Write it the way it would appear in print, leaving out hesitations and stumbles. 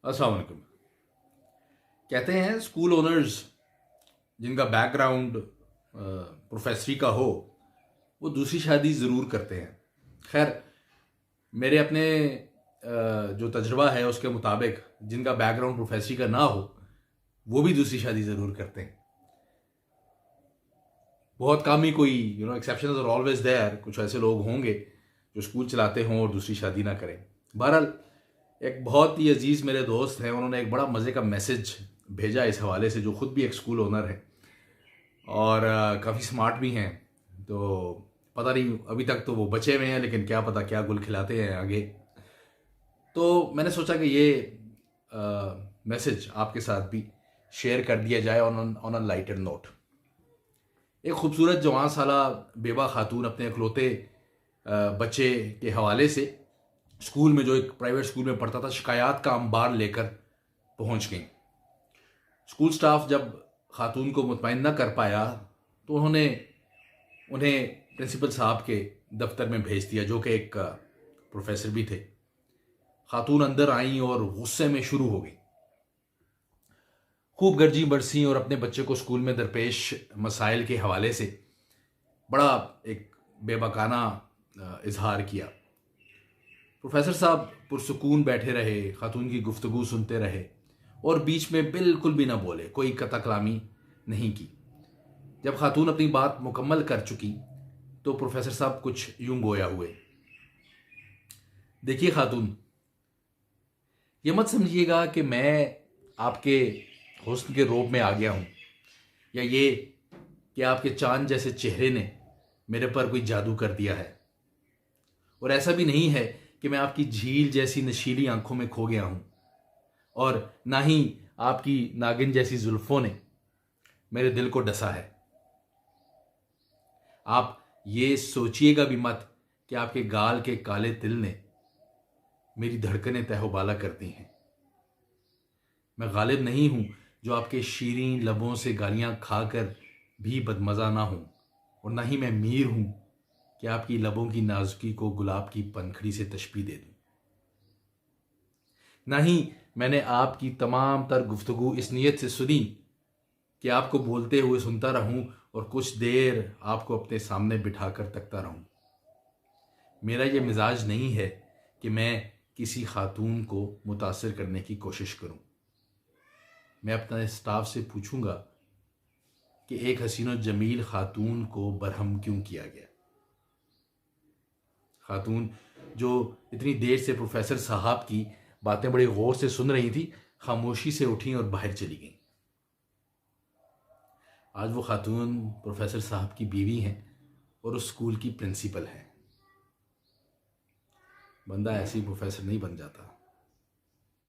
अस्सलाम वालेकुम। कहते हैं स्कूल ओनर्स जिनका बैकग्राउंड प्रोफेसरी का हो वो दूसरी शादी ज़रूर करते हैं। खैर, मेरे अपने जो तजर्बा है उसके मुताबिक जिनका बैकग्राउंड प्रोफेसरी का ना हो वो भी दूसरी शादी ज़रूर करते हैं। बहुत कम ही कोई एक्सेप्शंस आर ऑलवेज देयर, कुछ ऐसे लोग होंगे जो स्कूल चलाते हों और दूसरी शादी ना करें। बहरहाल, एक बहुत ही अजीज़ मेरे दोस्त हैं, उन्होंने एक बड़ा मज़े का मैसेज भेजा इस हवाले से, जो ख़ुद भी एक स्कूल ओनर है और काफ़ी स्मार्ट भी हैं। तो पता नहीं, अभी तक तो वो बचे हुए हैं, लेकिन क्या पता क्या गुल खिलाते हैं आगे। तो मैंने सोचा कि ये मैसेज आपके साथ भी शेयर कर दिया जाए ऑन अ लाइटर नोट। एक खूबसूरत जवान साला बेवा खातून अपने इकलौते बच्चे के हवाले से स्कूल में, जो एक प्राइवेट स्कूल में पढ़ता था, शिकायत का अंबार लेकर पहुंच गई। स्कूल स्टाफ जब खातून को मुतमईन न कर पाया तो उन्होंने उन्हें प्रिंसिपल साहब के दफ्तर में भेज दिया, जो कि एक प्रोफेसर भी थे। खातून अंदर आई और गुस्से में शुरू हो गई, खूब गर्जी बरसी और अपने बच्चे को स्कूल में दरपेश मसाइल के हवाले से बड़ा एक बेबाकाना इजहार किया। प्रोफेसर साहब पुरसुकून बैठे रहे, खातून की गुफ्तगू सुनते रहे और बीच में बिल्कुल भी ना बोले, कोई कता कलामी नहीं की। जब खातून अपनी बात मुकम्मल कर चुकी तो प्रोफेसर साहब कुछ यूं गोया हुए, देखिए खातून, ये मत समझिएगा कि मैं आपके हुस्न के रोब में आ गया हूं, या ये कि आपके चांद जैसे चेहरे ने मेरे पर कोई जादू कर दिया है। और ऐसा भी नहीं है कि मैं आपकी झील जैसी नशीली आंखों में खो गया हूं, और ना ही आपकी नागिन जैसी जुल्फों ने मेरे दिल को डसा है। आप ये सोचिएगा भी मत कि आपके गाल के काले तिल ने मेरी धड़कनें तहोबाला कर दी हैं। मैं गालिब नहीं हूं जो आपके शीरीं लबों से गालियां खाकर भी बदमजा ना हूं, और ना ही मैं मीर हूं कि आपकी लबों की नाजुकी को गुलाब की पंखड़ी से तशबीह दे दूं। ना ही मैंने आपकी तमाम तर गुफ्तगू इस नीयत से सुनी कि आपको बोलते हुए सुनता रहूं और कुछ देर आपको अपने सामने बिठाकर तकता रहूं। मेरा ये मिजाज नहीं है कि मैं किसी खातून को मुतासिर करने की कोशिश करूं। मैं अपने स्टाफ से पूछूंगा कि एक हसीन और जमील खातून को बरहम क्यों किया गया। खातून जो इतनी देर से प्रोफेसर साहब की बातें बड़े गौर से सुन रही थी, खामोशी से उठी और बाहर चली गई। आज वो खातून प्रोफेसर साहब की बीवी हैं और उस स्कूल की प्रिंसिपल हैं। बंदा ऐसे ही प्रोफेसर नहीं बन जाता।